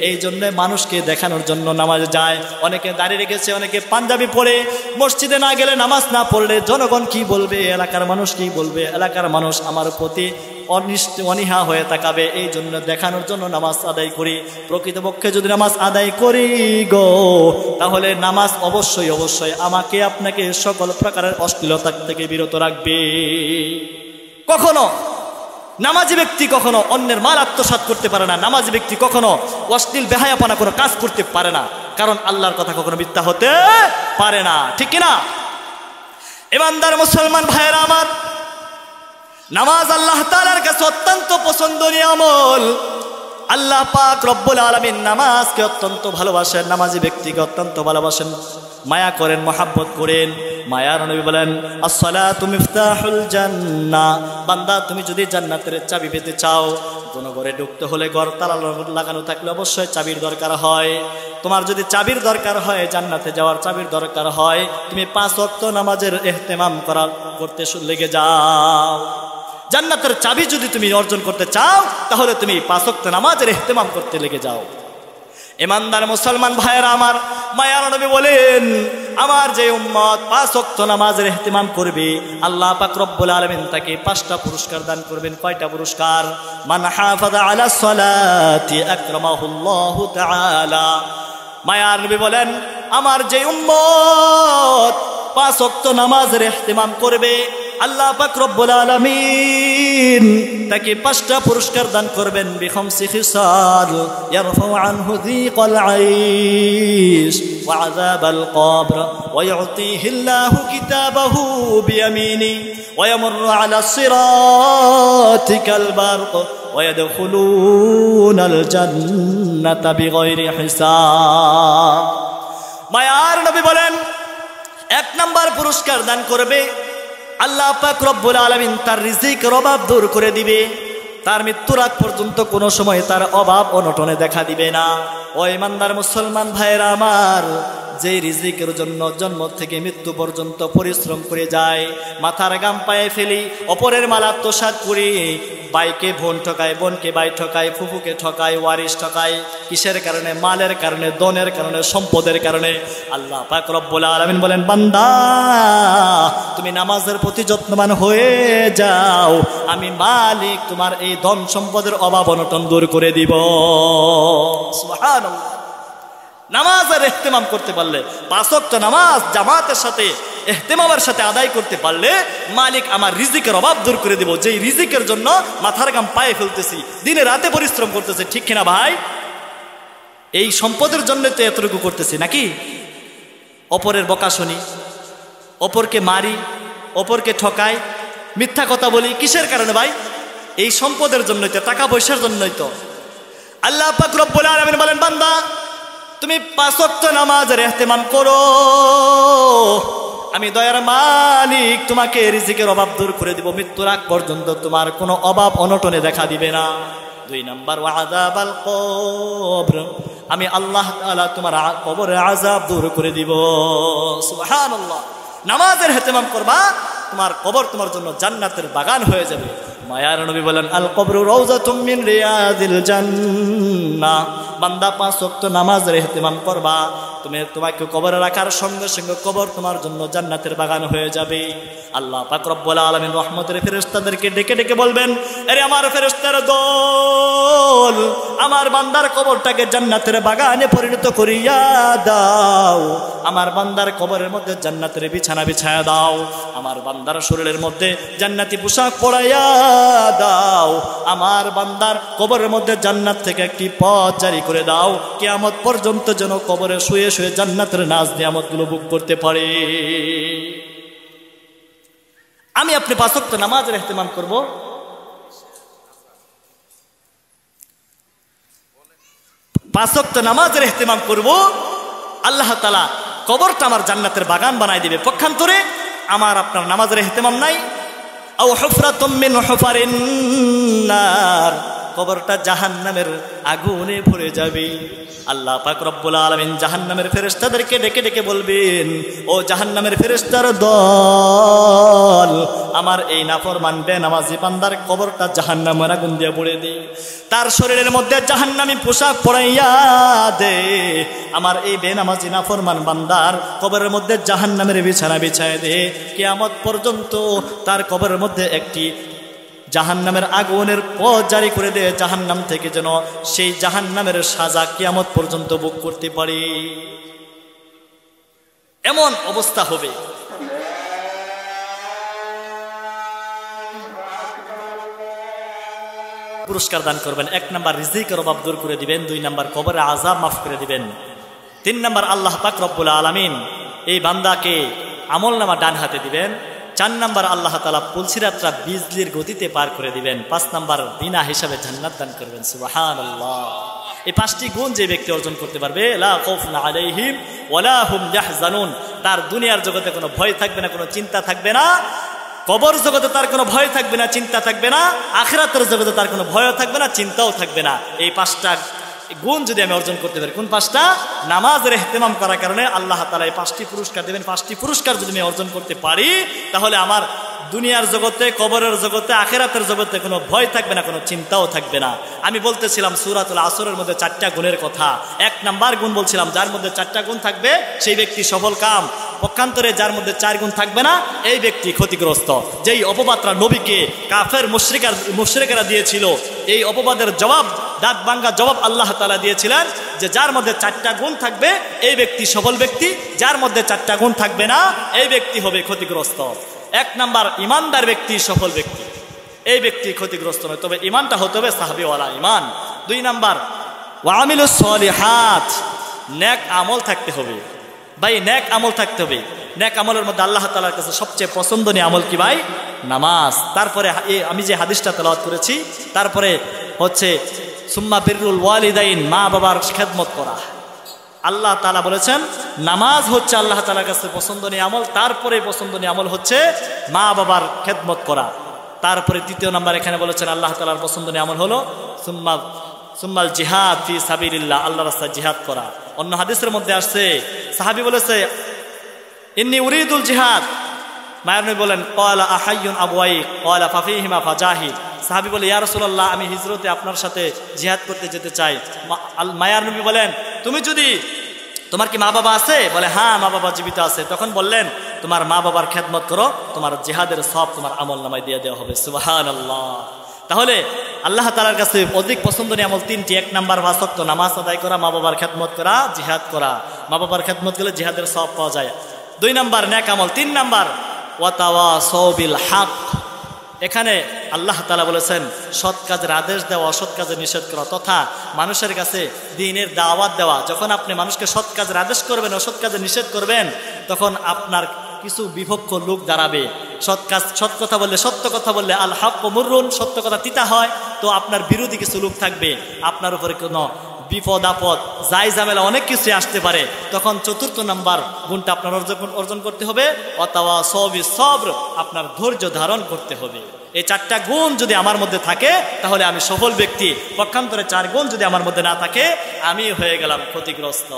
এই জন্য মানুষকে দেখানোর জন্য নামাজ যায়। অনেকে দাড়ি রেখেছে, অনেকে পাঞ্জাবি পরে মসজিদে না গেলে নামাজ না পড়লে জনগণ কি বলবে, এলাকার মানুষ কি বলবে, এলাকার মানুষ আমার প্রতি অনীহা হয়ে তাকাবে, এই জন্য দেখানোর জন্য নামাজ আদায় করি। প্রকৃতপক্ষে যদি নামাজ আদায় করি গো, তাহলে নামাজ অবশ্যই অবশ্যই আমাকে আপনাকে সকল প্রকারের অশ্লীলতা থেকে বিরত রাখবে। কখনো নামাজি ব্যক্তি কখনো অন্যের মাল আত্মসাৎ করতে পারে না, নামাজি ব্যক্তি কখনো অশ্লীল বেহায়াপনা কোনো কাজ করতে পারে না, কারণ আল্লাহর কথা কখনো মিথ্যা হতে পারে না। ঠিক কিনা? ইমানদার মুসলমান ভাইয়েরা আমার, নামাজ আল্লাহ তাআলার কাছে অত্যন্ত পছন্দনীয় আমল। আল্লাহ পাক রব্বুল আলামিন নামাজকে অত্যন্ত ভালোবাসেন, নামাজি ব্যক্তিকে অত্যন্ত ভালোবাসেন, মায়া করেন, মহাব্বত করেন। মায়ার নবী বলেন আসসালাতু মিফতাহুল জান্নাহ, বান্দা তুমি যদি জান্নাতের চাবি পেতে চাও, কোন ঘরে ঢুকতে হলে ঘর তালা লাগানো থাকলে অবশ্যই চাবির দরকার হয়। তোমার যদি চাবির দরকার হয়, জান্নাতে যাওয়ার চাবির দরকার হয়, তুমি 5 ওয়াক্ত নামাজের ইহতিমাম করতে লেগে যাও। জান্নাতের চাবি যদি তুমি অর্জন করতে চাও, তাহলে তুমি 5 ওয়াক্ত নামাজের ইহতিমাম করতে লেগে যাও। ইমানদার মুসলমান ভাইয়েরা আমার, মায়ার নবী বলেন আমার যে উম্মত 5 ওয়াক্ত নামাজের ইহতিমাম করবে, আল্লাহ পাক রব্বুল আলামিন তাকে 5টা পুরস্কার দান করবেন। কয়টা পুরস্কার? মান হাফাযা আলা সালাতি আকরামাহুল্লাহু তাআলা। মায়ার নবী বলেন আমার যে উম্মত 5 ওয়াক্ত নামাজের ইহতিমাম করবে, আল্লাহ পাক রব্বুল আলামিন তাকে 5টা পুরস্কার দান করবেন। বিখামসি খিসাল ইয়ারফাউ আনহু যিকাল আইশ ওয়া আযাবাল কবর ওয়া ইউতিহি আল্লাহু কিতাবাহু বিয়ামিনি ওয়া ইয়ামুররু আলা সিরাতিকাল বারক ওয়া ইয়াদখুলুনাল জান্নাতা বিগাইরি হিসাব। মায়ার নবী বলেন 1 নাম্বার পুরস্কার দান করবে, আল্লাহ পাক রব্বুল আলামিন তার রিজিকের অভাব দূর করে দিবে। তার মৃত্যুর আগ পর্যন্ত কোনো সময় তার অভাব অনটনে দেখা দিবে না। ও ইমানদার মুসলমান ভাইয়েরা আমার, যে রিজিকের জন্য জন্ম থেকে মৃত্যু পর্যন্ত পরিশ্রম করে যায়, মাথার গাম পায়ে ফেলি, অপরের মাল আত্মসাৎ করি, ভাইকে বোন ঠকায়, বোনকে ভাই ঠকায়, ফুফুকে ঠকায়, ওয়ারিশ ঠকায়, কিসের কারণে? মালের কারণে, ধনের কারণে, সম্পদের কারণে। আল্লাহ পাক রব্বুল আলামিন বলেন বান্দা তুমি নামাজের প্রতি যত্নবান হয়ে যাও, আমি মালিক তোমার এই ধন সম্পদের অভাব অনটন দূর করে দিব। সুবহানাল্লাহ। নামাজের ইহতিমাম করতে পারলে, 5 ওয়াক্ত নামাজ জামাতের সাথে ইহতিমামের সাথে আদায় করতে পারলে, মালিক আমার রিজিকের অভাব দূর করে দিব। যেই রিজিকের জন্য মাথার গাম পায়ে ফেলতেছি, দিনে রাতে পরিশ্রম করতেছি, ঠিক কিনা ভাই? এই সম্পদের জন্য তো এতটুকু করতেছি নাকি? অপরের বকা শুনি, অপরকে মারি, অপরকে ঠকাই, মিথ্যা কথা বলি, কিসের কারণে ভাই? এই সম্পদের জন্যই তো, টাকা পয়সার জন্যই তো। আল্লাহ পাক রব্বুল আলামিন বলেন বান্দা তুমি 5 ওয়াক্ত নামাজের ইহতিমাম করো, আমি দয়ার মালিক তোমাকে রিজিকের অভাব দূর করে দিব, মৃত্যুর আগ পর্যন্ত তোমার কোনো অভাব অনটনে দেখা দিবে না। 2 নাম্বার ওয়া আযাবাল কবর, আমি আল্লাহ তাআলা তোমার কবরের আযাব দূর করে দিব। সুবহানাল্লাহ। নামাজের ইহতিমাম করবা, তোমার কবর তোমার জন্য জান্নাতের বাগান হয়ে যাবে। মায়ার নবী বলেন আল কবরু রাউযাতুম মিন রিয়াদিল জান্নাহ। বান্দা 5 ওয়াক্ত নামাজের ইহতিমাম করবা, তোমাকে কবরে রাখার সঙ্গে সঙ্গে কবর তোমার জন্য জান্নাতের বাগান হয়ে যাবে। আল্লাহ পাক রব্বুল আলামিন রহমতের ফেরেশতাদেরকে ডেকে ডেকে বলবেন, আরে আমার ফেরেশতার দল, আমার বান্দার কবরটাকে জান্নাতের বাগানে পরিণত করিয়া দাও, আমার বান্দার কবরের মধ্যে জান্নাতের বিছানা বিছায়া দাও, আমার বান্দার শরীরের মধ্যে জান্নাতি পোশাক পরাইয়া দাও, আমার বান্দার কবরের মধ্যে জান্নাত থেকে একটি পথ জারি করে দাও, কিয়ামত পর্যন্ত যেন কবরে শুয়ে শুয়ে জান্নাতের নাজ নিয়ামতগুলো ভোগ করতে পারে। আমি আপনি 5 ওয়াক্ত নামাজের ইহতিমাম করব। পাঁচ ওয়াক্ত নামাজের ইহতিমাম করব, আল্লাহ তাআলা কবরটা আমার জান্নাতের বাগান বানায় দিবে। পক্ষান্তরে আমার আপনার নামাজের ইহতিমাম নাই, আও হুফরাতুম মিন হুফারিন নার, কবরটা জাহান্নামের আগুনে ভরে যাবে। আল্লাহ পাক রব্বুল আলামিন জাহান্নামের ফেরেশতাদেরকে ডেকে ডেকে বলবেন, ও জাহান্নামের ফেরেশতার দল, আমার এই নাফরমান বেনামাজি বান্দার কবরটা জাহান্নামের আগুন দিয়ে ভরে দে, তার শরীরের মধ্যে জাহান্নামী পোশাক পরাইয়া দে, আমার এই বেনামাজি নাফরমান বান্দার কবরের মধ্যে জাহান্নামের বিছানা বিছায় দে, কিয়ামত পর্যন্ত তার কবরের মধ্যে একটি জাহান্নামের আগুনের পথ জারি করে দে, জাহান্নাম থেকে যেন সেই জাহান্নামের সাজা কিয়ামত পর্যন্ত ভোগ করতে পারে। এমন অবস্থা হবে। পুরস্কার দান করবেন। 1 নাম্বার রিজিকের অভাব দূর করে দিবেন, 2 নাম্বার কবরের আযাব মাফ করে দিবেন, 3 নাম্বার আল্লাহ পাক রব্বুল আলামিন এই বান্দাকে আমলনামা ডান হাতে দিবেন, 4 নাম্বার আল্লাহ তাআলা পুলসিরাতটা বিজলির গতিতে পার করে দিবেন, 5 নাম্বার বিনা হিসাবে জান্নাত দান করবেন। সুবহানাল্লাহ। এই 5টি গুণ যে ব্যক্তি অর্জন করতে পারবে, লা খাউফুন আলাইহিম ওয়ালা হুম ইয়াহজানুন, তার দুনিয়ার জগতে কোনো ভয় থাকবে না, কোনো চিন্তা থাকবে না, কবর জগতে তার কোনো ভয় থাকবে না, চিন্তা থাকবে না, আখিরাতের জগতে তার কোনো ভয়ও থাকবে না, চিন্তাও থাকবে না। এই 5টা গুণ যদি আমি অর্জন করতে পারি, কোন 5টা? নামাজের ইহতিমাম করার কারণে আল্লাহ তাআলা এই 5টি পুরস্কার দেবেন। 5টি পুরস্কার যদি আমি অর্জন করতে পারি, তাহলে আমার দুনিয়ার জগতে, কবরের জগতে, আখিরাতের জগতে কোনো ভয় থাকবে না, কোনো চিন্তাও থাকবে না। আমি বলতেছিলাম সূরাতুল আসরের মধ্যে 4টা গুণের কথা। 1 নাম্বার গুণ বলছিলাম, যার মধ্যে 4টা গুণ থাকবে সেই ব্যক্তি সফল কাম। পক্ষান্তরে যার মধ্যে 4 গুণ থাকবে না, এই ব্যক্তি ক্ষতিগ্রস্ত। যেই অপবাদটা নবীকে কাফের মুশরিকেরা দিয়েছিল, এই অপবাদের জবাব, দাঁত ভাঙ্গা জবাব আল্লাহ তাআলা দিয়েছিলেন যে যার মধ্যে 4টা গুণ থাকবে এই ব্যক্তি সফল ব্যক্তি, যার মধ্যে 4টা গুণ থাকবে না এই ব্যক্তি হবে ক্ষতিগ্রস্ত। 1 নাম্বার ইমানদার ব্যক্তি সফল ব্যক্তি, এই ব্যক্তি ক্ষতিগ্রস্ত নয়, তবে ইমানটা হতে হবে সাহাবীওয়ালা ইমান। 2 নাম্বার ওয়ামিলুস সলিহাত, নেক আমল থাকতে হবে ভাই, নেক আমল থাকতে হবে। নেক আমলের মধ্যে আল্লাহ তাআলার কাছে সবচেয়ে পছন্দনীয় আমল কি ভাই? নামাজ। তারপরে আমি যে হাদিসটা তেলাওয়াত করেছি, তারপরে হচ্ছে সুম্মা বিররুল ওয়ালিদাইন, মা বাবার খেদমত করা। আল্লাহ তাআলা বলেছেন নামাজ হচ্ছে আল্লাহ তাআলার কাছে পছন্দনীয় আমল, তারপরে পছন্দনীয় আমল হচ্ছে মা বাবার খেদমত করা। তারপরে 3য় নাম্বার এখানে বলেছেন আল্লাহ তাআলার পছন্দনীয় আমল হলো সুম্মাল জিহাদ ফি সাবিলিল্লাহ, আল্লাহর রাস্তায় জিহাদ করা। অন্য হাদিসের মধ্যে আসছে, সাহাবী বলেছে ইন্নী উরিদুল জিহাদ, মায়ের নবী বলেন ক্বালা আহাইয়ুন আবওয়াই ক্বালা ফাফিহিমা ফাজাহিদ। সাহাবী বলে ইয়া রাসূলুল্লাহ, আমি হিজরতে আপনার সাথে জিহাদ করতে যেতে চাই। মায়ার নবী বলেন তোমার কি মা বাবা আছে? বলে হ্যাঁ, মা বাবা জীবিত আছে। তখন বললেন তোমার মা বাবার খেদমত করো, তোমার জিহাদের সব তোমার আমল নামায় দিয়ে দেওয়া হবে। সুবহানাল্লাহ। তাহলে আল্লাহ তাআলার কাছে অধিক পছন্দনীয় আমল 3টি। 1 নাম্বার 5 ওয়াক্ত নামাজ আদায় করা, মা বাবার খেদমত করা, জিহাদ করা। মা বাবার খেদমত করলে জিহাদের সওয়াব পাওয়া যায়। 2 নাম্বার নেক আমল। 3 নাম্বার ওয়াতাওয়াসাউ বিল হক। এখানে আল্লাহ তাআলা বলেছেন সৎ কাজের আদেশ দেওয়া, অসৎ কাজের নিষেধ করা, তথা মানুষের কাছে দ্বীনের দাওয়াত দেওয়া। যখন আপনি মানুষকে সৎ কাজের আদেশ করবেন, অসৎ কাজের নিষেধ করবেন, তখন আপনার কিছু বিভক্ত লোক দাঁড়াবে। সৎ কথা বললে, সত্য কথা বললে আল হাক্কু মুররুন, সত্য কথা তিতা হয়। তো আপনার বিরোধী কিছু লোক থাকবে, আপনার উপরে কোনো বিপদ আপদ যাই ঝামেলা অনেক কিছু আসতে পারে। তখন 4র্থ নাম্বার গুণটা আপনার অর্জন করতে হবে, ওয়াতাওয়াসাউ বিস সবর, আপনার ধৈর্য ধারণ করতে হবে। এই 4টা গুণ যদি আমার মধ্যে থাকে তাহলে আমি সফল ব্যক্তি। পক্ষান্তরে 4 গুণ যদি আমার মধ্যে না থাকে আমি হয়ে গেলাম ক্ষতিগ্রস্ত।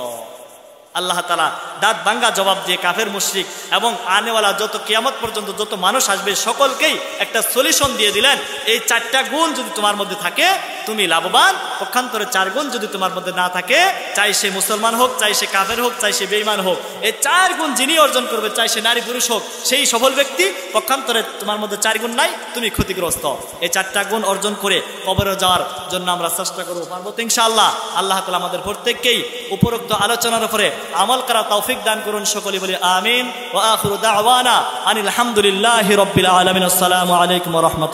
আল্লাহ তাআলা দাঁত ভাঙ্গা জবাব দিয়ে কাফের মুশরিক এবং আনেওয়ালা যত কিয়ামত পর্যন্ত যত মানুষ আসবে সকলকেই একটা সলিউশন দিয়ে দিলেন, এই 4টা গুণ যদি তোমার মধ্যে থাকে তুমি লাভবান, পক্ষান্তরে 4 গুণ যদি তোমার মধ্যে না থাকে, চাই সে মুসলমান হোক, চাই সে কাফের হোক, চাই সে বেঈমান হোক, এই 4 গুণ যিনি অর্জন করবে, চাই সে নারী পুরুষ হোক, সেই সফল ব্যক্তি। পক্ষান্তরে তোমার মধ্যে 4 গুণ নাই, তুমি ক্ষতিগ্রস্ত। এই 4টা গুণ অর্জন করে কবরে যাওয়ার জন্য আমরা চেষ্টা করব, পারবো তো ইনশাআল্লাহ। আল্লাহ তাআলা আমাদের প্রত্যেককেই উপরোক্ত আলোচনার উপরে আমল করা তৌফিক দান করুন, সকলে বলি আমিন। ওয়া আখিরু দাওয়ানা আনিল হামদুলিল্লাহি রাব্বিল আলামিন। আসসালামু আলাইকুম ওয়া রাহমাতুল্লাহ।